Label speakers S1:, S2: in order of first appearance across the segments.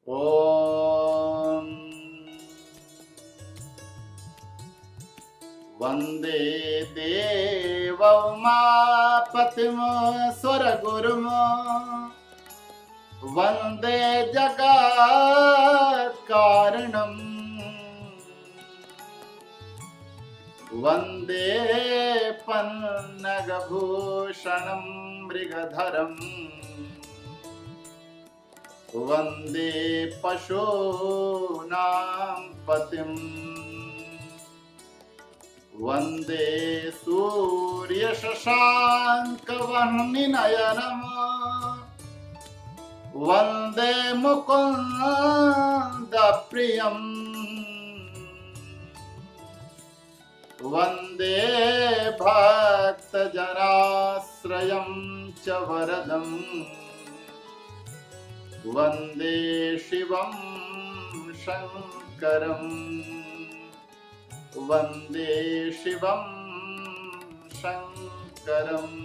S1: ॐ वन्दे देवोमापतिं स्वरगुरुं वन्दे जगत्कारणं वन्दे पन्नगभूषणं मृगधरम् वन्दे पशूनां पतिं वन्दे सूर्यशशाङ्कवर्णिनयनं वन्दे मुकुन्दप्रियम् वन्दे भक्तजनाश्रयं च वरदम् वन्दे शिवं शङ्करं वन्दे शिवं शङ्करम्।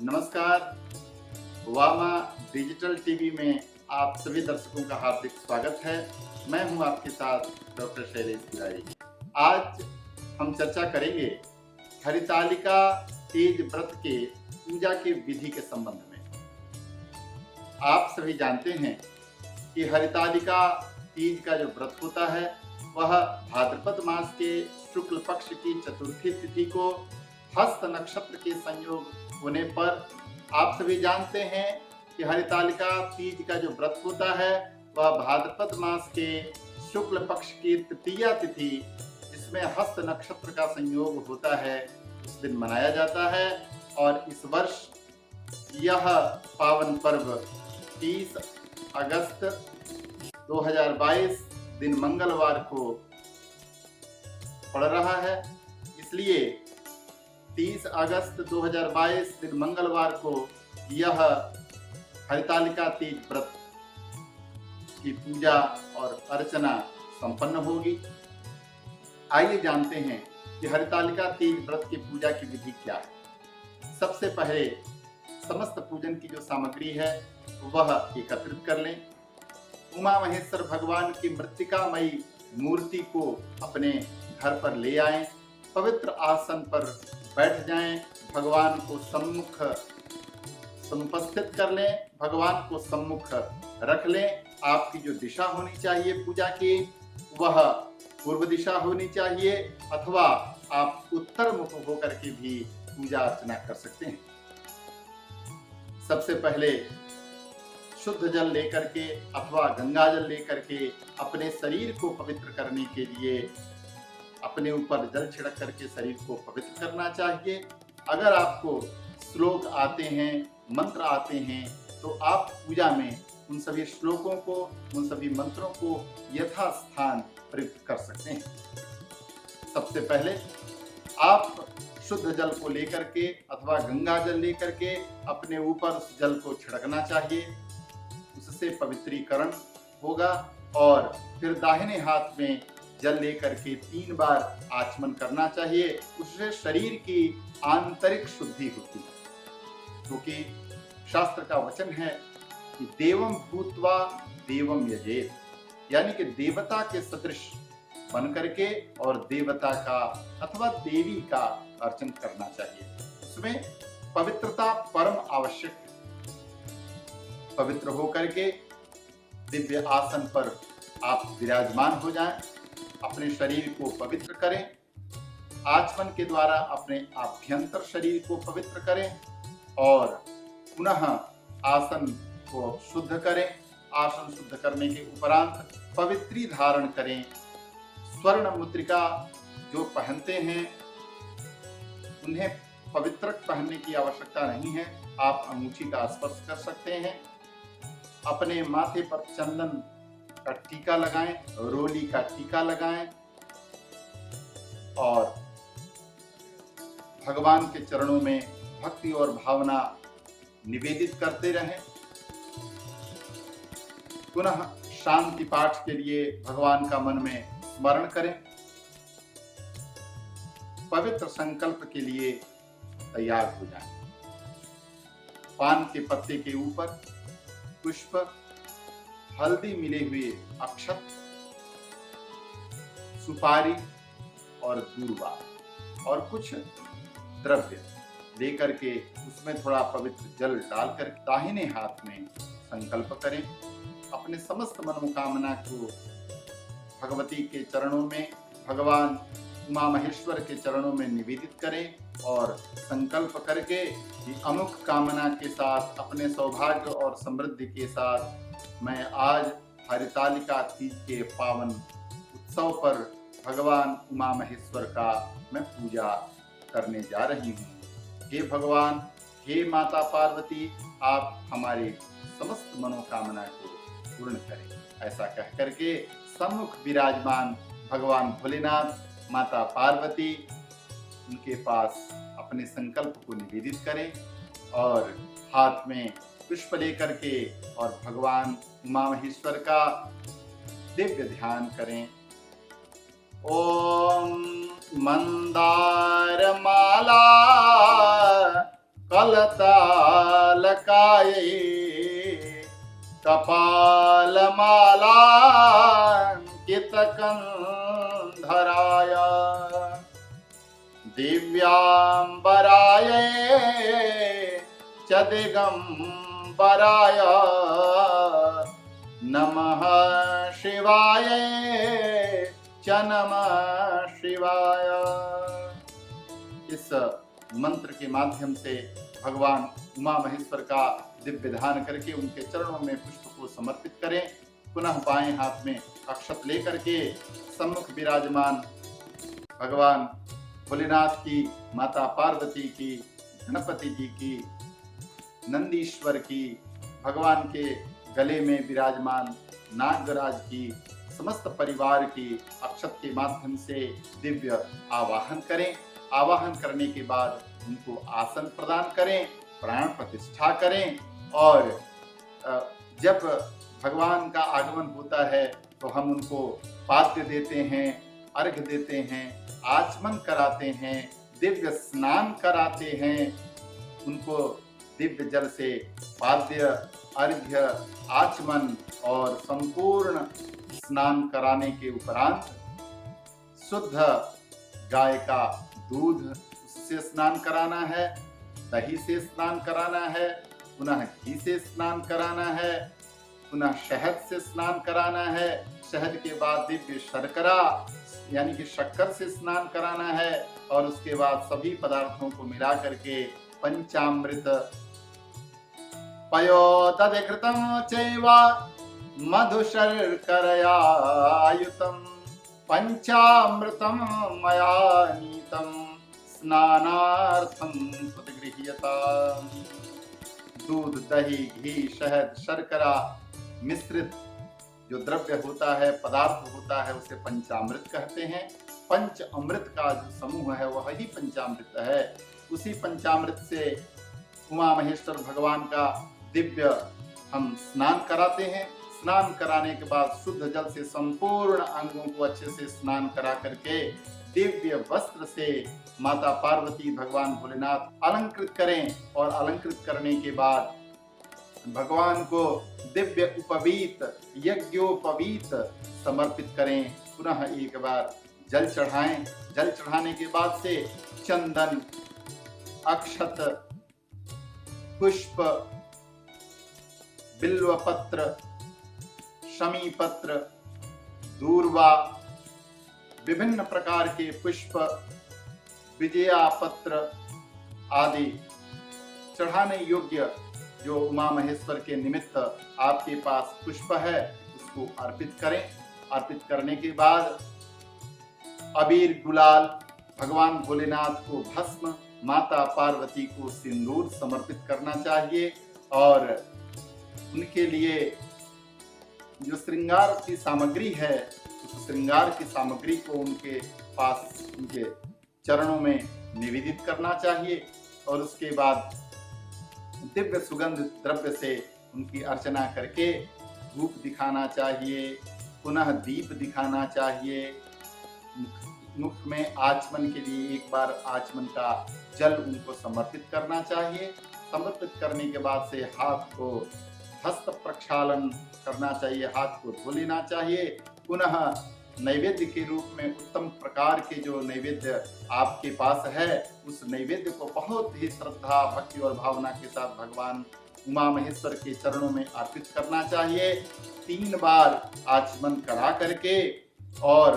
S1: नमस्कार, वामा डिजिटल टीवी में आप सभी दर्शकों का हार्दिक स्वागत है। मैं हूं आपके साथ डॉक्टर शैलेश तिवारी। आज हम चर्चा करेंगे हरितालिका तीज व्रत के पूजा के विधि के संबंध में। आप सभी जानते हैं कि हरितालिका तीज का जो व्रत होता है वह भाद्रपद मास के शुक्ल पक्ष की चतुर्थी तिथि को हस्त नक्षत्र के संयोग होने पर, आप सभी जानते हैं कि हरितालिका तीज का जो व्रत होता है वह भाद्रपद मास के शुक्ल पक्ष की तृतीया तिथि जिसमें हस्त नक्षत्र का संयोग होता है उस दिन मनाया जाता है। और इस वर्ष यह पावन पर्व 30 अगस्त 2022 दिन मंगलवार को पड़ रहा है। इसलिए 30 अगस्त 2022 दिन मंगलवार को यह हरितालिका तीज व्रत की पूजा और अर्चना संपन्न होगी। आइए जानते हैं कि हरितालिका तीज व्रत की पूजा की विधि क्या है। सबसे पहले समस्त पूजन की जो सामग्री है वह एकत्रित कर लें। उमा महेश्वर भगवान की मृत्तिकामयी मूर्ति को अपने घर पर ले आएं। पवित्र आसन पर बैठ जाएं। भगवान को सम्मुख समुपस्थित कर लें। भगवान को सम्मुख रख लें। आपकी जो दिशा होनी चाहिए पूजा की वह पूर्व दिशा होनी चाहिए, अथवा आप उत्तर मुख होकर के भी पूजा अर्चना कर सकते हैं। सबसे पहले शुद्ध जल लेकर के अथवा गंगा जल लेकर के अपने शरीर को पवित्र करने के लिए अपने ऊपर जल छिड़क करके शरीर को पवित्र करना चाहिए। अगर आपको श्लोक आते हैं, मंत्र आते हैं, तो आप पूजा में उन सभी श्लोकों को, उन सभी मंत्रों को यथास्थान प्रयुक्त कर सकते हैं। सबसे पहले आप शुद्ध जल को लेकर के अथवा गंगा जल लेकर के अपने ऊपर उस जल को छिड़कना चाहिए। उससे पवित्रीकरण होगा। और फिर दाहिने हाथ में जल लेकर के 3 बार आचमन करना चाहिए। उससे शरीर की आंतरिक शुद्धि होती है, क्योंकि शास्त्र का वचन है कि देवम भूत्वा देवम यजेत, यानी कि देवता के सदृश बन करके और देवता का अथवा देवी का अर्चन करना चाहिए। उसमें पवित्रता परम आवश्यक है। पवित्र होकर के दिव्य आसन पर आप विराजमान हो जाएं। अपने शरीर को पवित्र करें। आचमन के द्वारा अपने आभ्यंतर शरीर को पवित्र करें और पुनः आसन को शुद्ध करें। आसन शुद्ध करने के उपरांत पवित्री धारण करें। स्वर्ण मुद्रिका जो पहनते हैं उन्हें पवित्रक पहनने की आवश्यकता नहीं है। आप अंगूठी का स्पर्श कर सकते हैं। अपने माथे पर चंदन का टीका लगाएं, रोली का टीका लगाएं और भगवान के चरणों में भक्ति और भावना निवेदित करते रहें। पुनः शांति पाठ के लिए भगवान का मन में स्मरण करें। पवित्र संकल्प के लिए तैयार हो जाएं। पान के पत्ते के ऊपर पुष्प, हल्दी मिले हुए अक्षत, सुपारी और दूर्वा और कुछ द्रव्य लेकर के उसमें थोड़ा पवित्र जल डालकर दाहिने हाथ में संकल्प करें। अपने समस्त मनोकामना को भगवती के चरणों में, भगवान उमा महेश्वर के चरणों में निवेदित करें और संकल्प करके कि अमुक कामना के साथ, अपने सौभाग्य और समृद्धि के साथ मैं आज हरितालिका तीज के पावन उत्सव पर भगवान उमा महेश्वर का मैं पूजा करने जा रही हूँ। हे भगवान, हे माता पार्वती, आप हमारे समस्त मनोकामना को पूर्ण करें। ऐसा कह करके सम्मुख विराजमान भगवान भोलेनाथ, माता पार्वती, उनके पास अपने संकल्प को निवेदित करें और हाथ में पुष्प लेकर के और भगवान उमा महेश्वर का दिव्य ध्यान करें। ओम मंदार माला कलतालकाय कपाल माला कितकंधराय दिव्यांबराय च दिगंबराय नमः शिवाय च नमः शिवाय। इस मंत्र के माध्यम से भगवान उमा महेश्वर का दिव्य ध्यान करके उनके चरणों में पुष्प को समर्पित करें। पुनः बाएं हाथ में अक्षत लेकर के सम्मुख विराजमान भगवान भोलेनाथ की, माता पार्वती की, गणपति जी की, नंदीश्वर की, भगवान के गले में विराजमान नागराज की, समस्त परिवार की अक्षत के माध्यम से दिव्य आवाहन करें। आवाहन करने के बाद उनको आसन प्रदान करें, प्राण प्रतिष्ठा करें और जब भगवान का आगमन होता है तो हम उनको पाद्य देते हैं, अर्घ्य देते हैं, आचमन कराते हैं, दिव्य स्नान कराते हैं। उनको दिव्य जल से पाद्य, अर्घ्य, आचमन और संपूर्ण स्नान कराने के उपरांत शुद्ध गाय का दूध उससे स्नान कराना है, दही से स्नान कराना है, पुनः घी से स्नान कराना है, पुनः शहद से स्नान कराना है। शहद के बाद दिव्य शर्करा यानी कि शक्कर से स्नान कराना है और उसके बाद सभी पदार्थों को मिला करके पंचामृत पयोदधिकृतं चैव मधुशर्करयायुतं पंचामृतं मया नीतं स्नानार्थं प्रतिगृह्यताम्। दूध, दही, घी, शहद, शर्करा मिश्रित जो द्रव्य होता है, पदार्थ होता है, उसे पंचामृत कहते हैं। पंच अमृत का जो समूह है वह ही पंचामृत है। उसी पंचामृत से उमा महेश्वर भगवान का दिव्य हम स्नान कराते हैं। स्नान कराने के बाद शुद्ध जल से संपूर्ण अंगों को अच्छे से स्नान करा करके दिव्य वस्त्र से माता पार्वती, भगवान भोलेनाथ अलंकृत करें और अलंकृत करने के बाद भगवान को दिव्य उपवीत, यज्ञोपवीत समर्पित करें। पुनः एक बार जल चढ़ाएं। जल चढ़ाने के बाद से चंदन, अक्षत, पुष्प, बिल्वपत्र, शमी पत्र, दूर्वा, विभिन्न प्रकार के पुष्प, विजया पत्र आदि चढ़ाने योग्य जो उमा महेश्वर के निमित्त आपके पास पुष्प है उसको अर्पित करें। अर्पित करने के बाद अबीर, गुलाल, भगवान भोलेनाथ को भस्म, माता पार्वती को सिंदूर समर्पित करना चाहिए और उनके लिए जो श्रृंगार की सामग्री है उस श्रृंगार की सामग्री को उनके पास, उनके चरणों में निवेदित करना चाहिए और उसके बाद दिव्य सुगंध द्रव्य से उनकी अर्चना करके धूप दिखाना चाहिए, पुनः दीप दिखाना चाहिए। मुख में आचमन के लिए एक बार आचमन का जल उनको समर्पित करना चाहिए समर्पित करने के बाद से हाथ को हस्त प्रक्षालन करना चाहिए, हाथ को धो लेना चाहिए। पुनः नैवेद्य के रूप में उत्तम प्रकार के जो नैवेद्य आपके पास है, उस नैवेद्य को बहुत ही श्रद्धा, भक्ति और भावना के साथ भगवान उमा महेश्वर के चरणों में अर्पित करना चाहिए। 3 बार आचमन करा करके और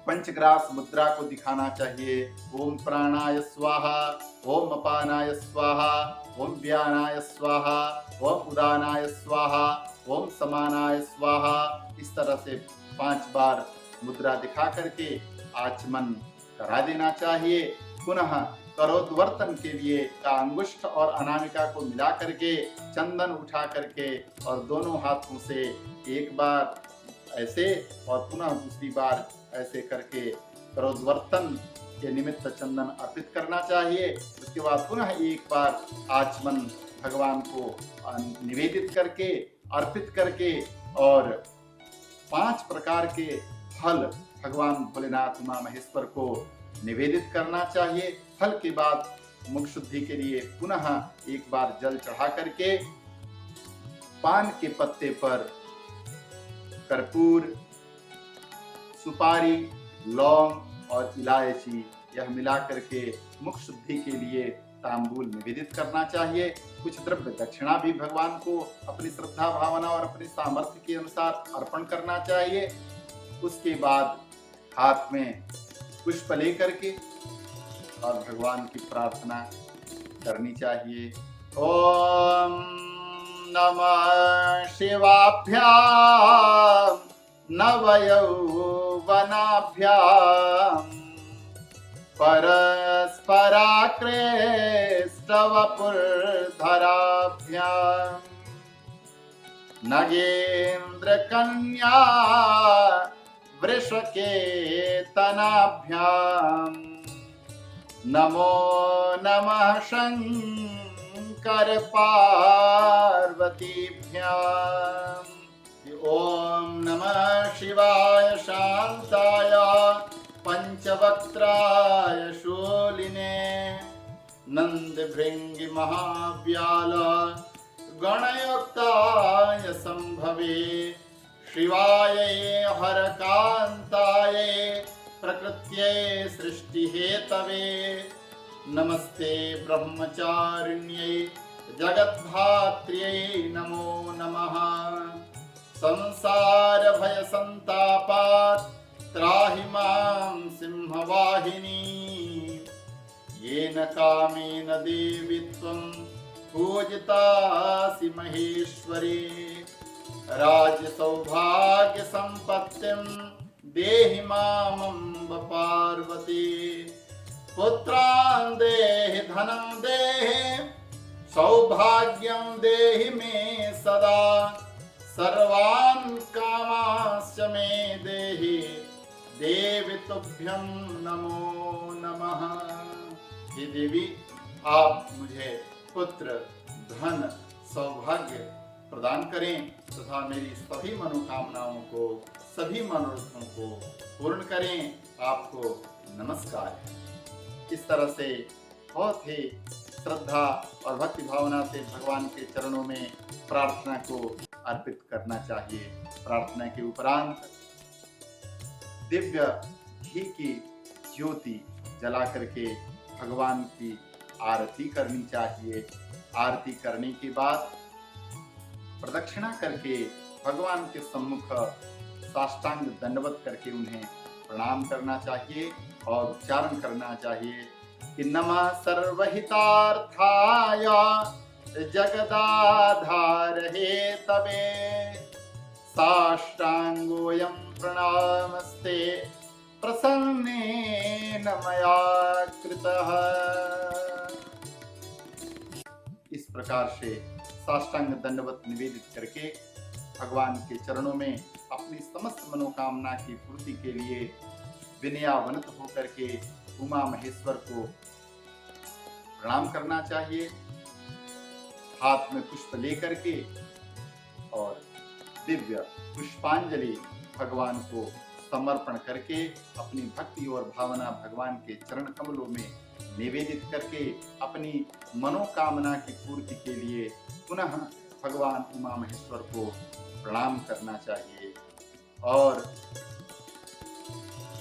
S1: पंचग्रास मुद्रा को दिखाना चाहिए। ओम प्राणाय स्वाहा, ओम अपानाय स्वाहा, ओम व्यानाय स्वाहा, ओम उदानाय स्वाहा, ओम समानाय स्वाहा। इस तरह से 5 बार मुद्रा दिखा करके आचमन करा देना चाहिए। पुनः करोद्वर्तन के लिए अंगुष्ठ और अनामिका को मिला करके चंदन उठा करके और दोनों हाथों से एक बार ऐसे और पुनः दूसरी बार ऐसे करके करोद्वर्तन के निमित्त चंदन अर्पित करना चाहिए। उसके बाद पुनः एक बार आचमन भगवान को निवेदित करके अर्पित करके और 5 प्रकार के फल भगवान भोलेनाथ उमा महेश्वर को निवेदित करना चाहिए। फल के बाद मुख शुद्धि के लिए पुनः एक बार जल चढ़ा करके पान के पत्ते पर कर्पूर, सुपारी, लौंग और इलायची यह मिला करके मुख शुद्धि के लिए तांबूल निवेदित करना चाहिए। कुछ द्रव्य दक्षिणा भी भगवान को अपनी श्रद्धा भावना और अपने सामर्थ्य के अनुसार अर्पण करना चाहिए। उसके बाद हाथ में पुष्प लेकर के और भगवान की प्रार्थना करनी चाहिए। ओम नमः शिवाभ्याम नवयौवनाभ्याम परस्पराकृष्टवपुर्धराभ्याम नगेन्द्रकन्या वृषकेतनाभ्याम नमो नमः शंकर पार्वतीभ्याम। ओम नमः शिवाय शांताय पंचवक्त्राय शूलिने नंदभृंगि महाव्याल गणयुक्ताय संभवे शिवाय हरकांताय प्रकृत्यै सृष्टिहेतवे नमस्ते ब्रह्मचारिण्यै जगद्धात्र्यै नमो नमः। संसार भय संतापात् त्राहि मां सिंहवाहिनी येन कामेन देवि त्वं पूजितासि महेश्वरी। राज्य सौभाग्य संपत्तिं देहि मामम्ब पार्वती। पुत्रान् देहि धनं देहि सौभाग्यं देहि मे सदा। सर्वान् कामांश्च मे देहि देवी तुभ्यं नमो नमः। हे देवी, आप मुझे पुत्र, धन, सौभाग्य प्रदान करें तथा मेरी सभी मनोकामनाओं को, सभी मनोरथों को पूर्ण करें। आपको नमस्कार। इस तरह से बहुत ही श्रद्धा और भक्ति भावना से भगवान के चरणों में प्रार्थना को अर्पित करना चाहिए। प्रार्थना के उपरांत दिव्य घी की ज्योति जला करके भगवान की आरती करनी चाहिए। आरती करने के बाद प्रदक्षिणा करके भगवान के सम्मुख साष्टांग दंडवत करके उन्हें प्रणाम करना चाहिए और उच्चारण करना चाहिए कि नमः सर्वहितार्थाय जगदाधार हेतवे साष्टांगोऽयं प्रणामस्ते प्रसन्नेन मया कृतः। इस प्रकार से साष्टांग दंडवत निवेदित करके भगवान के चरणों में अपनी समस्त मनोकामना की पूर्ति के लिए विनयावनत होकर के उमा महेश्वर को प्रणाम करना चाहिए। हाथ में पुष्प लेकर के और दिव्य पुष्पांजलि भगवान को समर्पण करके अपनी भक्ति और भावना भगवान के चरण कमलों में निवेदित करके अपनी मनोकामना की पूर्ति के लिए पुनः भगवान उमा महेश्वर को प्रणाम करना चाहिए। और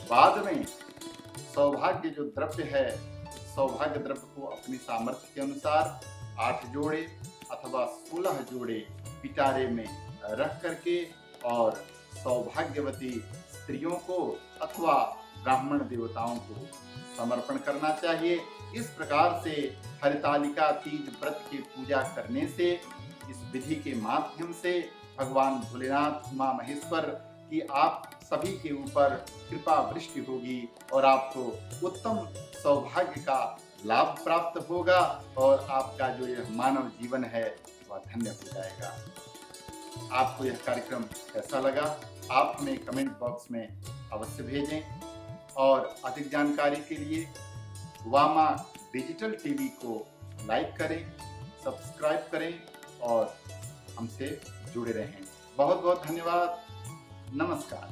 S1: बाद में सौभाग्य जो द्रव्य है, सौभाग्य द्रव्य को अपनी सामर्थ्य के अनुसार 8 जोड़े अथवा 16 जोड़े पिटारे में रख करके और सौभाग्यवती स्त्रियों को अथवा ब्राह्मण देवताओं को समर्पण करना चाहिए। इस प्रकार से हरितालिका तीज व्रत की पूजा करने से, इस विधि के माध्यम से भगवान भोलेनाथ उमा महेश्वर की आप सभी के ऊपर कृपा वृष्टि होगी और आपको उत्तम सौभाग्य का लाभ प्राप्त होगा और आपका जो यह मानव जीवन है वह धन्य हो जाएगा। आपको यह कार्यक्रम कैसा लगा आप हमें कमेंट बॉक्स में अवश्य भेजें और अधिक जानकारी के लिए वामा डिजिटल टीवी को लाइक करें, सब्सक्राइब करें और हमसे जुड़े रहें। बहुत बहुत धन्यवाद। नमस्कार।